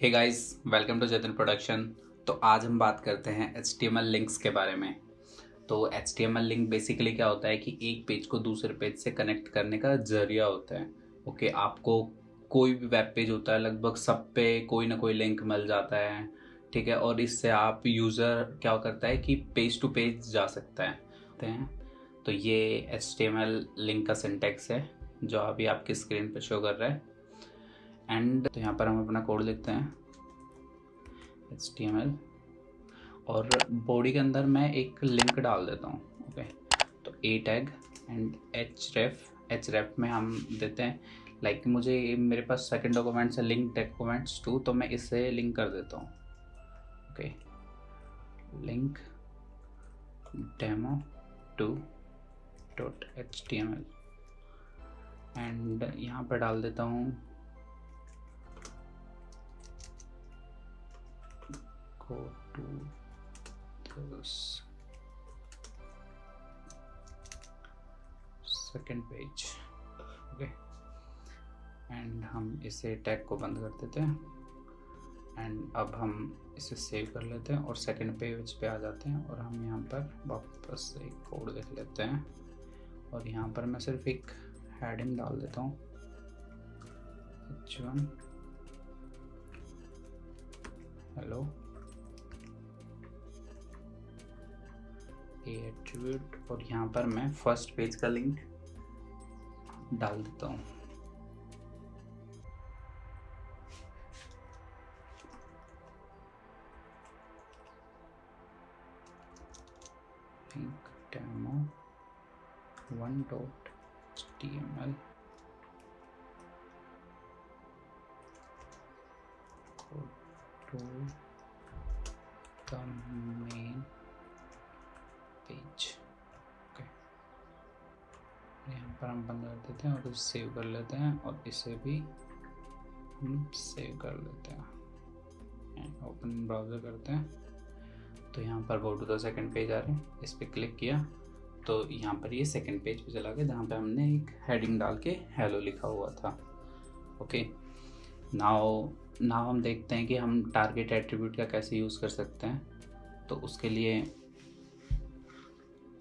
Hey guys, welcome to Jatin production. तो आज हम बात करते हैं HTML लिंक्स के बारे में। तो HTML लिंक बेसिकली क्या होता है कि एक पेज को दूसरे पेज से कनेक्ट करने का जरिया होता है। ओके, आपको कोई भी वेब पेज होता है, लगभग सब पे कोई ना कोई लिंक मिल जाता है। ठीक है, और इससे आप यूज़र क्या करता है कि पेज टू पेज जा सकता है। तो ये HTML लिंक का सिंटैक्स है जो अभी आपकी स्क्रीन पे शो कर रहा है। एंड तो यहाँ पर हम अपना कोड लिखते हैं HTML, और बॉडी के अंदर मैं एक लिंक डाल देता हूँ। ओके, तो ए टैग एंड एच रेफ में हम देते हैं लाइक मुझे मेरे पास सेकंड डॉक्यूमेंट्स है लिंक डॉक्यूमेंट्स टू, तो मैं इसे लिंक कर देता हूँ। Okay, link demo to dot HTML and यहाँ पर डाल देता हूँ go to this second page। Okay, and हम इसे टैग को बंद कर देते हैं एंड अब हम इसे सेव कर लेते हैं और सेकंड पेज पे आ जाते हैं और हम यहाँ पर वापस एक कोड लिख लेते हैं और यहाँ पर मैं सिर्फ एक हेडिंग डाल देता हूँ H1 हेलो एट्रीब्यूट, और यहाँ पर मैं फर्स्ट पेज का लिंक डाल देता हूँ। Link demo 1.html go to the main page. Okay, यहाँ पर हम बंद कर देते हैं और इसे सेव कर लेते हैं और इसे भी हम सेव कर लेते हैं एंड ओपन ब्राउज़र करते हैं। तो यहाँ पर go to the second page आ रहे हैं, इस पर क्लिक किया तो यहाँ पर ये सेकंड पेज पे चला गया जहाँ पे हमने एक हेडिंग डाल के हेलो लिखा हुआ था। ओके, नाउ हम देखते हैं कि हम टारगेट एट्रीब्यूट का कैसे यूज़ कर सकते हैं। तो उसके लिए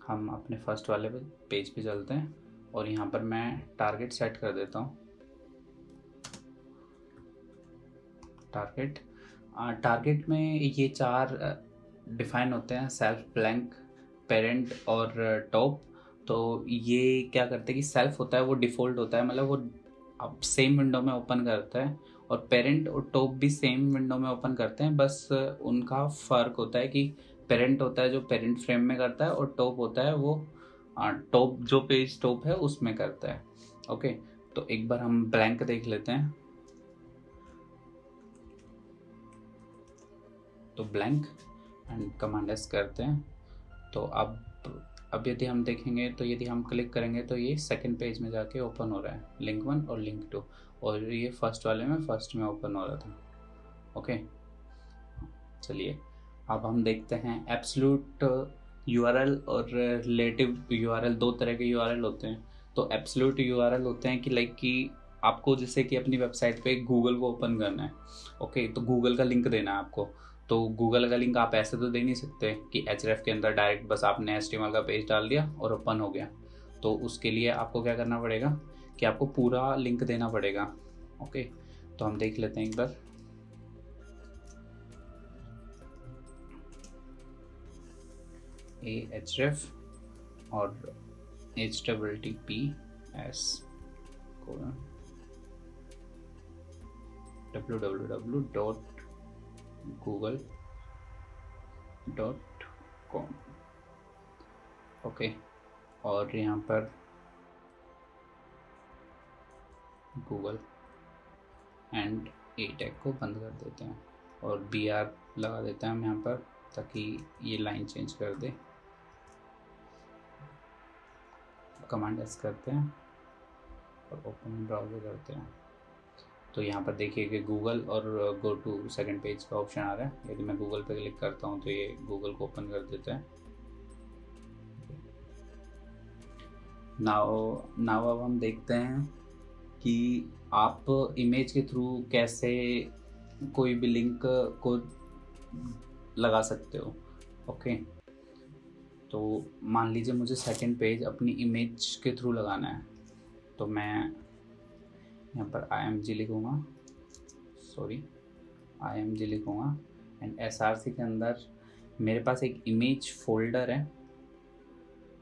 हम अपने फर्स्ट वाले पेज पे चलते हैं और यहाँ पर मैं टारगेट सेट कर देता हूँ। टारगेट में ये चार डिफाइन होते हैं, सेल्फ, ब्लैंक, पेरेंट और टॉप। तो ये क्या करते हैं कि सेल्फ होता है वो डिफ़ॉल्ट होता है, मतलब वो अब सेम विंडो में ओपन करता है, और पेरेंट और टॉप भी सेम विंडो में ओपन करते हैं, बस उनका फ़र्क होता है कि पेरेंट होता है जो पेरेंट फ्रेम में करता है और टॉप होता है वो टॉप जो पेज टॉप है उसमें करता है। ओके, तो एक बार हम ब्लैंक देख लेते हैं। तो ब्लैंक एंड कमांड एस करते हैं। तो अब यदि हम देखेंगे तो यदि हम क्लिक करेंगे तो ये सेकंड पेज में जाके ओपन हो रहा है, लिंक 1 और लिंक 2, और ये फर्स्ट वाले में फर्स्ट में ओपन हो रहा था। ओके, चलिए अब हम देखते हैं एब्सोल्यूट URL और रिलेटिव URL। दो तरह के URL होते हैं। तो एब्सोल्यूट URL होते हैं कि लाइक कि आपको जैसे कि अपनी वेबसाइट पे गूगल को ओपन करना है। ओके, तो गूगल का लिंक देना है आपको, तो गूगल का लिंक आप ऐसे तो दे नहीं सकते कि href के अंदर डायरेक्ट बस आपने HTML का पेज डाल दिया और ओपन हो गया। तो उसके लिए आपको क्या करना पड़ेगा कि आपको पूरा लिंक देना पड़ेगा। ओके, तो हम देख लेते हैं एक बार। href और https www.google.com। ओके, और यहाँ पर गूगल एंड ए टैग को बंद कर देते हैं और BR लगा देते हैं हम यहाँ पर ताकि ये लाइन चेंज कर दे। कमांड एस करते हैं और ओपन ब्राउज़र करते हैं। तो यहाँ पर देखिए कि गूगल और गो टू सेकंड पेज का ऑप्शन आ रहा है। यदि मैं गूगल पे क्लिक करता हूँ तो ये गूगल को ओपन कर देता है। नाउ अब हम देखते हैं कि आप इमेज के थ्रू कैसे कोई भी लिंक को लगा सकते हो। ओके, तो मान लीजिए मुझे सेकंड पेज अपनी इमेज के थ्रू लगाना है, तो मैं यहाँ पर img लिखूँगा, सॉरी img लिखूँगा एंड src के अंदर मेरे पास एक इमेज फोल्डर है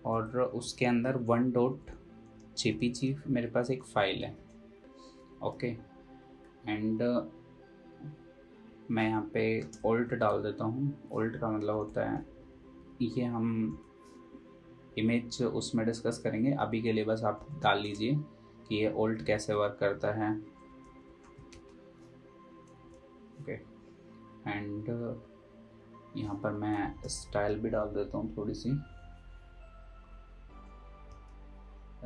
और उसके अंदर 1.jpg मेरे पास एक फाइल है। ओके, एंड मैं यहाँ पे ऑल्ट डाल देता हूँ। ऑल्ट का मतलब होता है, ये हम इमेज उसमें डिस्कस करेंगे, अभी के लिए बस आप डाल लीजिए कि ये ऑल्ट कैसे वर्क करता है। ओके, एंड यहाँ पर मैं स्टाइल भी डाल देता हूँ थोड़ी सी।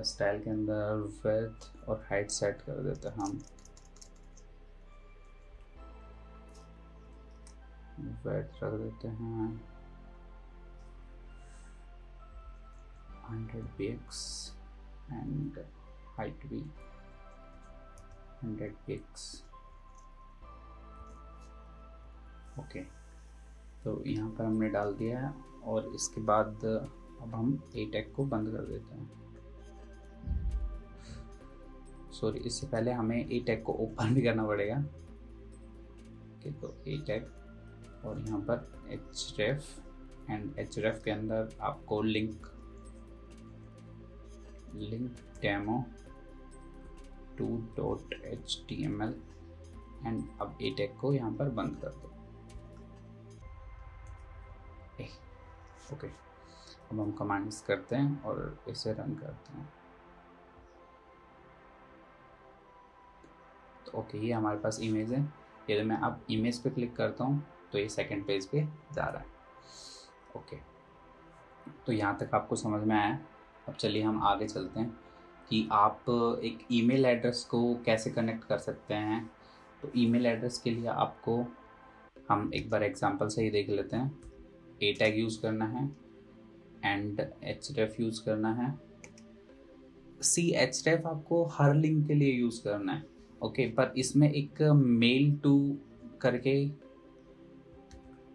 स्टाइल के अंदर विड्थ और हाइट सेट कर देते हैं हम। विड्थ रख देते हैं 100 px एंड हाइट भी 100 px। ओके, तो यहाँ पर हमने डाल दिया है और इसके बाद अब हम ए टैग को बंद कर देते हैं। सॉरी, इससे पहले हमें ए टैग को ओपन भी करना पड़ेगा। ओके, तो ए टैग और यहाँ पर href एंड href के अंदर आपको लिंक डेमो 2.html एंड अब ए टैग को यहाँ पर बंद कर दो। ओके, अब हम कमांड्स करते हैं और इसे रन करते हैं। तो ओके, ये हमारे पास इमेज है। यदि मैं अब इमेज पे क्लिक करता हूँ तो ये सेकंड पेज पे जा रहा है। ओके, तो यहाँ तक आपको समझ में आया। अब चलिए हम आगे चलते हैं कि आप एक ईमेल एड्रेस को कैसे कनेक्ट कर सकते हैं। तो ईमेल एड्रेस के लिए आपको हम एक बार एग्जांपल से ही देख लेते हैं। ए टैग यूज़ करना है एंड href यूज़ करना है। href आपको हर लिंक के लिए यूज़ करना है। ओके, पर इसमें एक मेल टू करके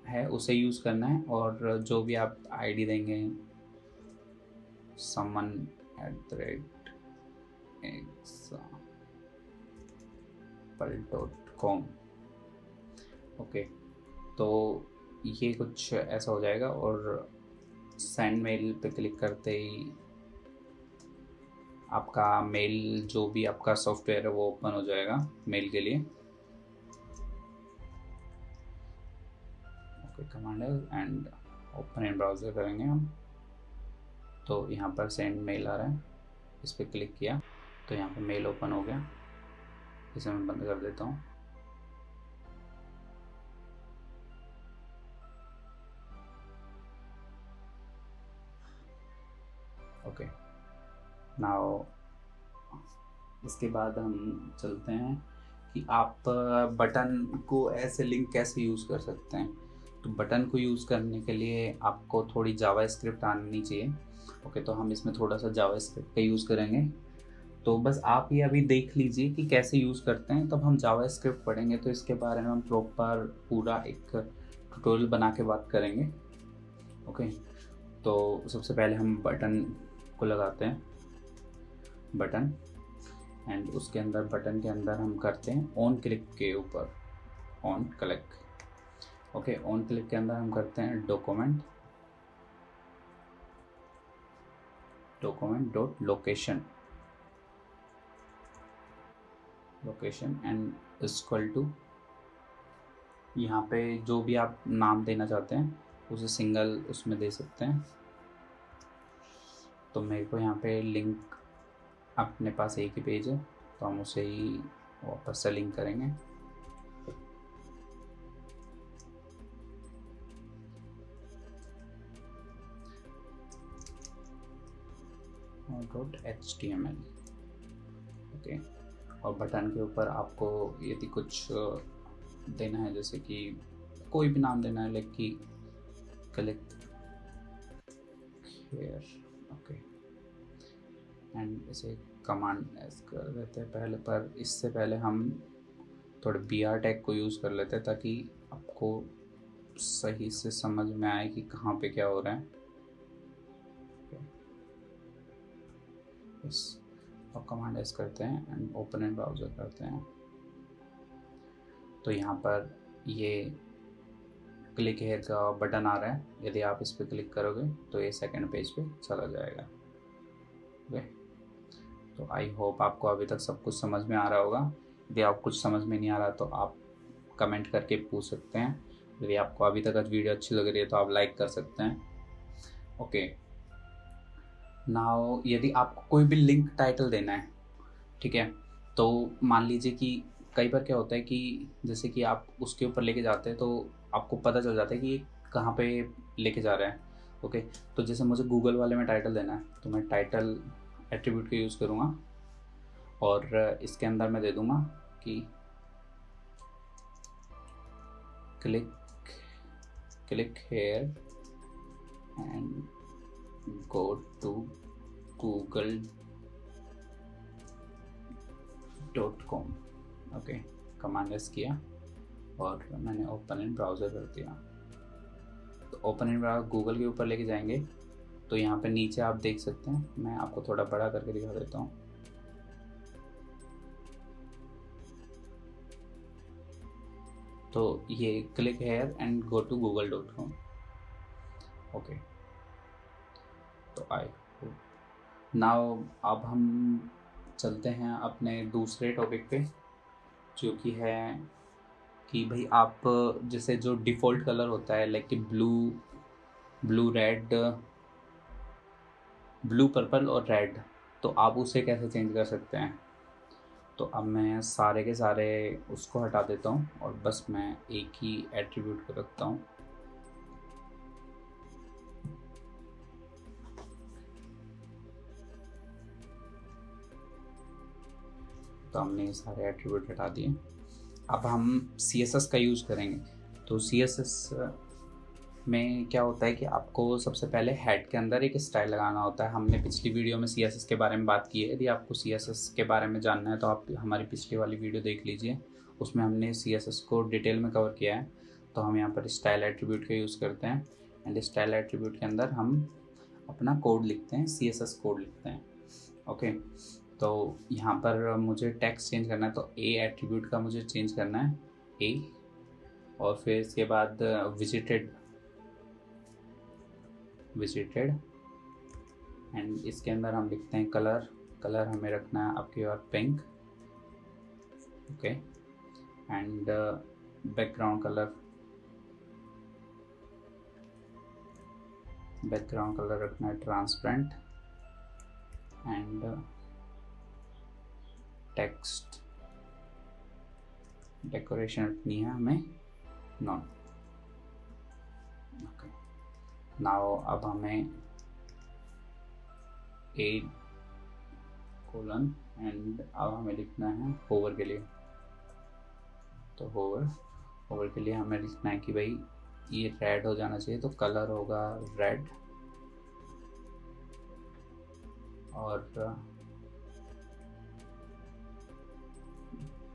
है, उसे यूज़ करना है और जो भी आप आईडी देंगे someone@example.com। ओके, तो ये कुछ ऐसा हो जाएगा और सेंड मेल पे क्लिक करते ही आपका मेल, जो भी आपका सॉफ्टवेयर है वो ओपन हो जाएगा मेल के लिए। ओके, कमांड है एंड ओपन इन ब्राउज़र करेंगे हम। तो यहाँ पर सेंड मेल आ रहा है, इस पर क्लिक किया तो यहाँ पर मेल ओपन हो गया। इसे मैं बंद कर देता हूँ। ओके, नाउ इसके बाद हम चलते हैं कि आप बटन को ऐसे लिंक कैसे यूज़ कर सकते हैं। तो बटन को यूज़ करने के लिए आपको थोड़ी जावास्क्रिप्ट आनी चाहिए। ओके, तो हम इसमें थोड़ा सा जावास्क्रिप्ट का यूज़ करेंगे। तो बस आप ये अभी देख लीजिए कि कैसे यूज़ करते हैं, तब हम जावास्क्रिप्ट पढ़ेंगे तो इसके बारे में हम प्रॉपर पूरा एक ट्यूटोरियल बना के बात करेंगे। ओके, तो सबसे पहले हम बटन को लगाते हैं, बटन, एंड उसके अंदर बटन के अंदर हम करते हैं ऑन क्लिक के ऊपर, on click. Okay, on click के अंदर हम करते हैं document dot location and equal to, यहाँ पे जो भी आप नाम देना चाहते हैं उसे सिंगल उसमें दे सकते हैं। तो मेरे को यहाँ पे लिंक, अपने पास एक ही पेज है तो हम उसे ही वापस से लिंक करेंगे। .html। ओके, और बटन के ऊपर आपको यदि कुछ देना है, जैसे कि कोई भी नाम देना है, लाइक कि क्लिक हियर। ओके, एंड इसे कमांड एस कर देते हैं पहले, पर इससे पहले हम थोड़े BR टैग को यूज़ कर लेते हैं ताकि आपको सही से समझ में आए कि कहाँ पे क्या हो रहा है। बस अब कमांड एस करते हैं एंड ओपन इन ब्राउज़र करते हैं। तो यहाँ पर ये क्लिक हेयर का बटन आ रहा है, यदि आप इस पर क्लिक करोगे तो ये सेकंड पेज पे चला जाएगा। ओके, तो आई होप आपको अभी तक सब कुछ समझ में आ रहा होगा। यदि आप कुछ समझ में नहीं आ रहा तो आप कमेंट करके पूछ सकते हैं। यदि आपको अभी तक आज वीडियो अच्छी लग रही है तो आप लाइक कर सकते हैं। ओके, नाउ यदि आपको कोई भी लिंक टाइटल देना है, ठीक है, तो मान लीजिए कि कई बार क्या होता है कि जैसे कि आप उसके ऊपर लेके जाते हैं तो आपको पता चल जाता है कि कहाँ पे लेके जा रहा है। ओके, तो जैसे मुझे गूगल वाले में टाइटल देना है तो मैं टाइटल एट्रीब्यूट का यूज़ करूँगा और इसके अंदर मैं दे दूँगा कि click here and go to google.com। Okay, command S किया और मैंने ओपन इन ब्राउज़र कर दिया। तो ओपन इन ब्राउज़र गूगल के ऊपर लेके जाएंगे तो यहाँ पे नीचे आप देख सकते हैं, मैं आपको थोड़ा बड़ा करके दिखा देता हूँ। तो ये click here and go to google.com। Okay, तो आई नाउ अब हम चलते हैं अपने दूसरे टॉपिक पे, जो कि है कि भाई आप जैसे जो डिफ़ॉल्ट कलर होता है लाइक कि ब्लू रेड, ब्लू पर्पल और रेड, तो आप उसे कैसे चेंज कर सकते हैं। तो अब मैं सारे के सारे उसको हटा देता हूँ और बस मैं एक ही एट्रीब्यूट को रखता हूँ। तो हमने ये सारे एट्रीब्यूट हटा दिए। अब हम CSS का यूज़ करेंगे। तो CSS में क्या होता है कि आपको सबसे पहले हेड के अंदर एक स्टाइल लगाना होता है। हमने पिछली वीडियो में CSS के बारे में बात की है। यदि आपको CSS के बारे में जानना है तो आप हमारी पिछली वाली वीडियो देख लीजिए, उसमें हमने CSS को डिटेल में कवर किया है। तो हम यहाँ पर स्टाइल एट्रीब्यूट का यूज़ करते हैं एंड स्टाइल एट्रीब्यूट के अंदर हम अपना कोड लिखते हैं, CSS कोड लिखते हैं। ओके, तो यहाँ पर मुझे टेक्स्ट चेंज करना है तो ए एट्रीब्यूट का मुझे चेंज करना है ए, और फिर इसके बाद विजिटेड एंड इसके अंदर हम लिखते हैं कलर हमें रखना है आपके और pink. Okay, and background colour रखना है ट्रांसपेरेंट एंड टेक्स्ट डेकोरेशन रखनी है हमें नॉन। ओके, नाउ अब हमें ए कोलन एंड अब हमें लिखना है होवर के लिए। तो होवर के लिए हमें लिखना है कि भाई ये रेड हो जाना चाहिए, तो कलर होगा रेड और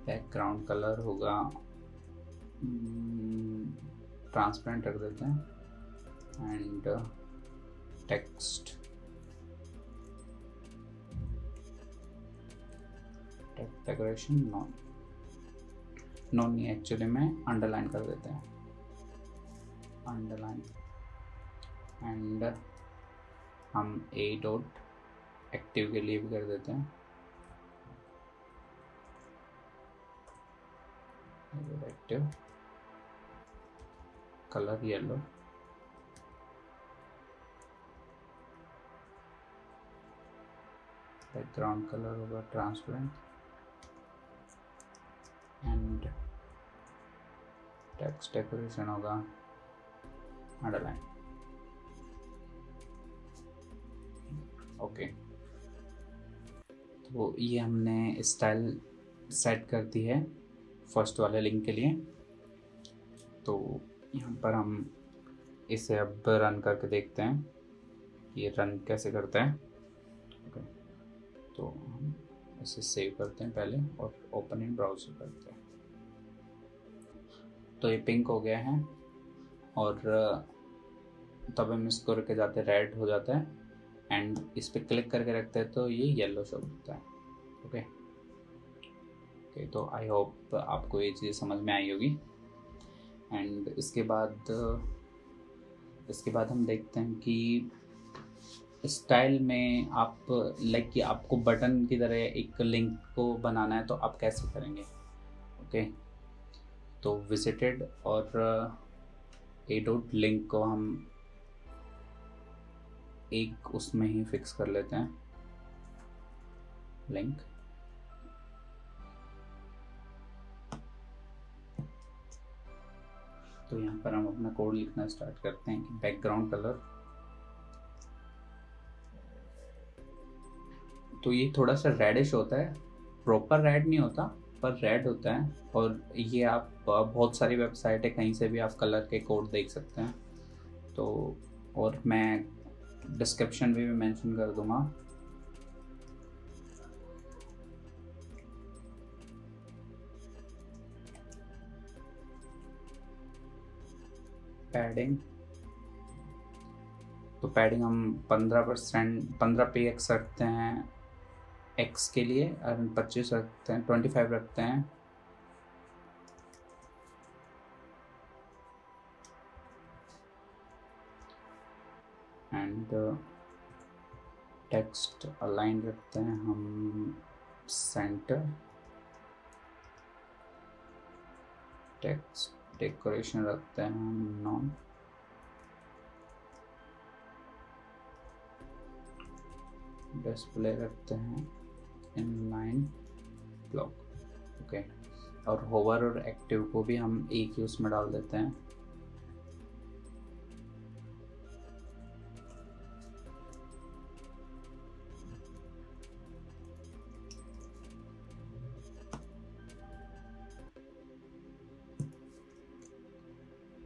बैकग्राउंड कलर होगा ट्रांसपेरेंट रख देते हैं एंड टेक्स्ट डेकोरेशन नॉन नहीं, एक्चुअली में अंडरलाइन कर देते हैं, अंडरलाइन एंड हम ए डॉट एक्टिव के लिए भी कर देते हैं active, colour yellow, background colour होगा ट्रांसपेरेंट एंड टेक्स्ट डेकोरेशन होगा अंडरलाइन। ओके, तो ये हमने स्टाइल सेट कर दी है फर्स्ट वाले लिंक के लिए। तो यहाँ पर हम इसे अब रन करके देखते हैं ये रन कैसे करता है। ओके, तो हम इसे सेव करते हैं पहले और ओपन इन ब्राउज़र करते हैं। तो ये पिंक हो गया है, और तब हम इसको रखे जाते हैं रेड हो जाता है, एंड इस पर क्लिक करके रखते हैं तो ये येलो शो होता है। ओके ओके, तो आई होप आपको ये चीज़ समझ में आई होगी। एंड इसके बाद हम देखते हैं कि स्टाइल में आप लाइक कि आपको बटन की तरह एक लिंक को बनाना है तो आप कैसे करेंगे। ओके, तो विजिटेड और ए डॉट लिंक को हम एक उसमें ही फिक्स कर लेते हैं, लिंक। तो यहाँ पर हम अपना कोड लिखना स्टार्ट करते हैं कि बैकग्राउंड कलर, तो ये थोड़ा सा रेडिश होता है, प्रॉपर रेड नहीं होता पर रेड होता है। और ये आप बहुत सारी वेबसाइट है, कहीं से भी आप कलर के कोड देख सकते हैं। तो और मैं डिस्क्रिप्शन में भी मेंशन कर दूंगा। पैडिंग, तो पैडिंग हम 15% 15 px रखते हैं एक्स के लिए, और 25 रखते हैं, 25 रखते हैं। एंड टेक्स्ट अलाइन रखते हैं हम सेंटर। टेक्स्ट डेकोरेशन रखते हैं हम नॉन। डिस्प्ले रखते हैं इनलाइन ब्लॉक। ओके, और होवर और एक्टिव को भी हम एक ही उसमें डाल देते हैं।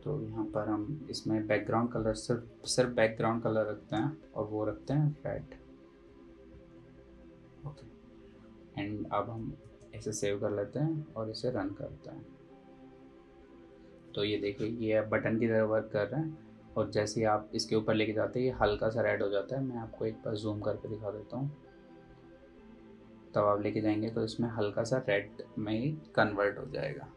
तो यहाँ पर हम इसमें बैकग्राउंड कलर सिर्फ बैकग्राउंड कलर रखते हैं, और वो रखते हैं रेड। ओके, एंड अब हम इसे सेव कर लेते हैं और इसे रन करते हैं। तो ये देखिए, ये बटन की तरह वर्क कर रहे हैं, और जैसे ही आप इसके ऊपर लेके जाते हैं ये हल्का सा रेड हो जाता है। मैं आपको एक बार जूम करके दिखा देता हूँ। तब आप लेके जाएंगे तो इसमें हल्का सा रेड में कन्वर्ट हो जाएगा।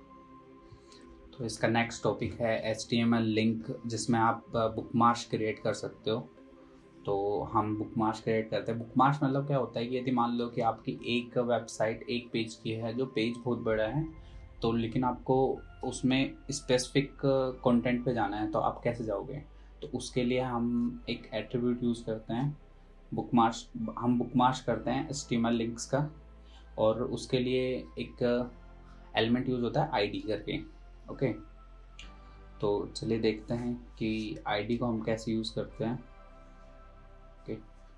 तो इसका नेक्स्ट टॉपिक है HTML लिंक, जिसमें आप बुकमार्क्स क्रिएट कर सकते हो। तो हम बुकमार्क्स क्रिएट करते हैं। बुकमार्क्स मतलब क्या होता है कि यदि मान लो कि आपकी एक वेबसाइट एक पेज की है, जो पेज बहुत बड़ा है, तो लेकिन आपको उसमें स्पेसिफिक कंटेंट पे जाना है, तो आप कैसे जाओगे। तो उसके लिए हम एक एट्रीब्यूट यूज़ करते हैं बुकमार्क्स। हम बुकमार्क्स करते हैं HTML लिंक्स का, और उसके लिए एक एलिमेंट यूज़ होता है ID करके। ओके, तो चलिए देखते हैं कि ID को हम कैसे यूज़ करते हैं। ओके,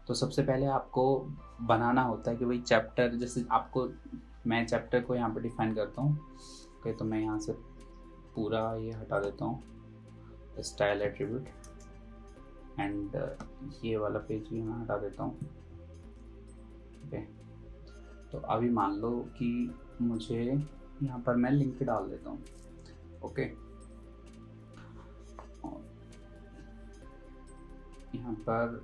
तो सबसे पहले आपको बनाना होता है कि भाई चैप्टर, जैसे आपको, मैं चैप्टर को यहाँ पर डिफाइन करता हूँ। ओके, तो मैं यहाँ से पूरा ये हटा देता हूँ, स्टाइल एट्रीब्यूट, एंड ये वाला पेज भी मैं हटा देता हूँ। ओके, तो अभी मान लो कि मुझे यहाँ पर मैं लिंक डाल देता हूँ। ओके, यहाँ पर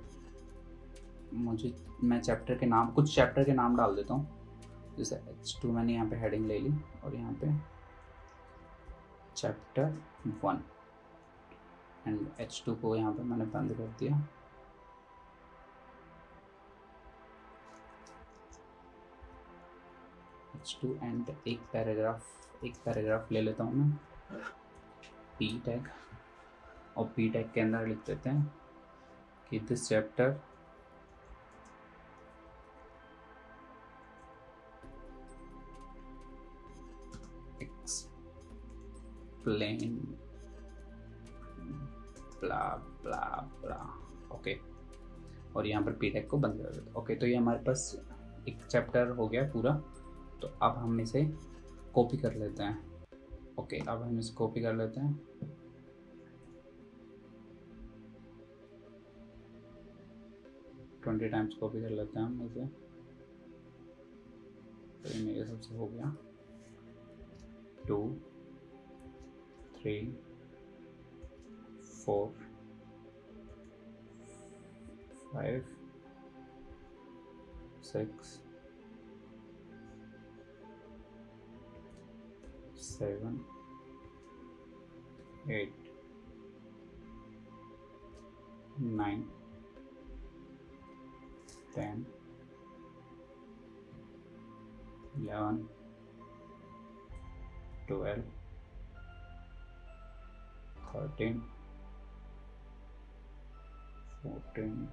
मैं चैप्टर के नाम, कुछ चैप्टर के नाम डाल देता हूँ। जैसे H2 मैंने यहाँ पे हेडिंग ले ली, और यहाँ पे चैप्टर 1, एंड H2 को यहाँ पे मैंने बंद कर दिया। H2 एंड एक पैराग्राफ ले लेता हूँ मैं, P टैग, और P टैग के अंदर लिख देते हैं कि this chapter explain blah blah blah. Okay, और यहाँ पर P टैग को बंद कर देते हैं। ओके, तो ये हमारे पास एक चैप्टर हो गया पूरा। तो अब हम इसे कॉपी कर लेते हैं। ओके, अब हम इसे कॉपी कर लेते हैं। ट्वेंटी टाइम्स कॉपी कर लेते हैं हम इसे। तो ये मेरे हिसाब से हो गया 2 3 4 5 6 7 8 9 10 11 12 13 14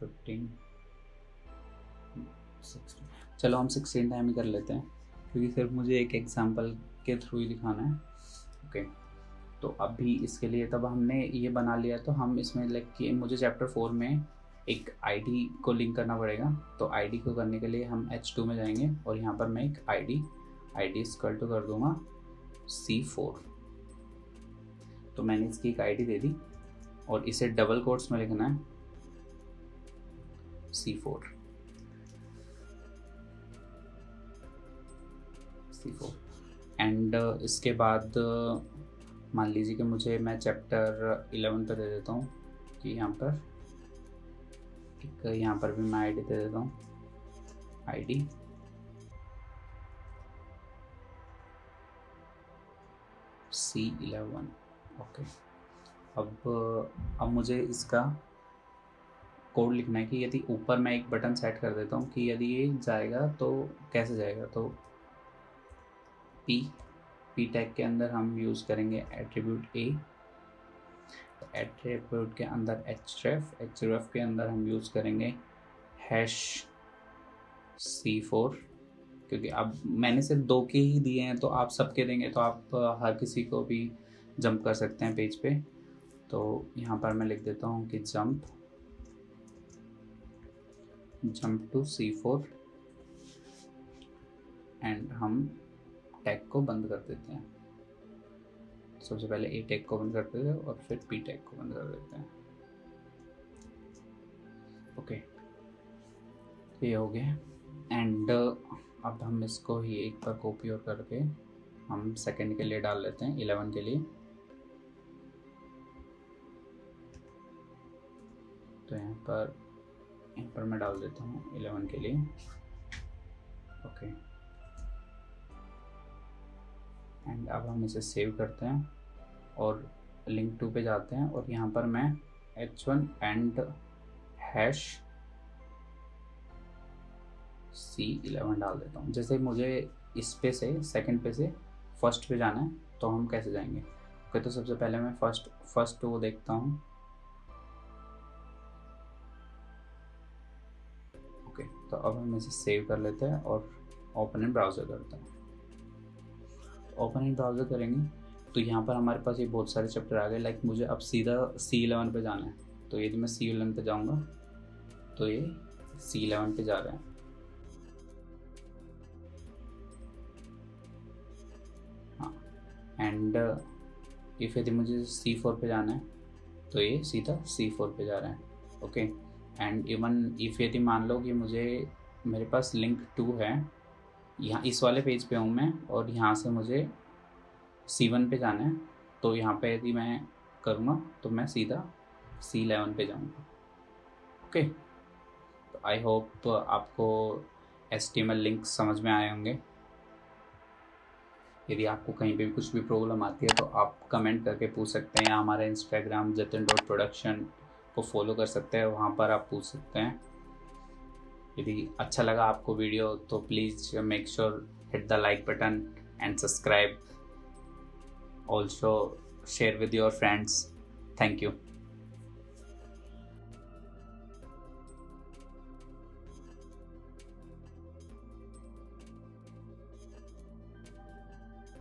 15 16। चलो हम 16 टाइम ही कर लेते हैं क्योंकि सिर्फ मुझे एक एग्जांपल के थ्रू ही दिखाना है। ओके, तो अभी इसके लिए तब हमने ये बना लिया, तो हम इसमें लाइक कि मुझे चैप्टर 4 में एक आईडी को लिंक करना पड़ेगा। तो आईडी को करने के लिए हम H2 में जाएंगे और यहाँ पर मैं एक आईडी इक्वल टू कर दूंगा C4। तो मैंने इसकी एक आईडी दे दी और इसे डबल कोट्स में लिखना है C4 एंड इसके बाद मान लीजिए कि मुझे मैं चैप्टर 11 पे दे देता हूँ कि यहाँ पर भी मैं आईडी दे देता हूँ आईडी C11। ओके, अब मुझे इसका कोड लिखना है कि यदि ऊपर मैं एक बटन सेट कर देता हूँ कि यदि ये जाएगा तो कैसे जाएगा। तो पी टैग के अंदर हम यूज़ करेंगे एट्रीब्यूट A, एट्रीब्यूट के अंदर href के अंदर हम यूज़ करेंगे #C4 क्योंकि अब मैंने सिर्फ 2 के ही दिए हैं, तो आप सबके देंगे तो आप हर किसी को भी जंप कर सकते हैं पेज पे। तो यहाँ पर मैं लिख देता हूँ कि जंप टू C4 एंड हम टैग को बंद कर देते हैं। सबसे पहले A टैग को बंद करते हैं और फिर P टैग को बंद कर देते हैं। ओके, ये हो गया एंड अब हम इसको ही एक बार कॉपी और करके हम सेकंड के लिए डाल लेते हैं 11 के लिए। तो यहाँ पर मैं डाल देता हूँ 11 के लिए। ओके, एंड अब हम इसे सेव करते हैं और लिंक 2 पे जाते हैं और यहाँ पर मैं H1 एंड #C11 डाल देता हूँ। जैसे मुझे इस पे से सेकंड पे से फर्स्ट पे जाना है तो हम कैसे जाएंगे। ओके, तो सबसे पहले मैं फर्स्ट वो देखता हूँ। ओके, तो अब हम इसे सेव कर लेते हैं और ओपन इन ब्राउज़र करते हैं। ओपन इन ब्राउज़र करेंगे तो यहाँ पर हमारे पास ये बहुत सारे चैप्टर आ गए। लाइक मुझे अब सीधा C11 पे जाना है, तो यदि मैं C11 पे जाऊँगा तो ये C11 पे जा रहे हैं। हाँ, एंड इफ़ यदि मुझे C4 पे जाना है तो ये सीधा C4 पे जा रहे हैं। ओके, एंड इवन इफ़ यदि मान लो कि मेरे पास लिंक 2 है, यहाँ इस वाले पेज पे हूँ मैं और यहाँ से मुझे C1 पे जाना है, तो यहाँ पे यदि मैं करूँगा तो मैं सीधा C11 पे जाऊँगा। ओके, तो आई होप आपको HTML लिंक समझ में आए होंगे। यदि आपको कहीं पे भी कुछ भी प्रॉब्लम आती है तो आप कमेंट करके पूछ सकते हैं, या हमारे इंस्टाग्राम jatin.production को फॉलो कर सकते हैं, वहाँ पर आप पूछ सकते हैं। यदि अच्छा लगा आपको वीडियो तो please make sure hit the like button and subscribe, also share with your friends. Thank you.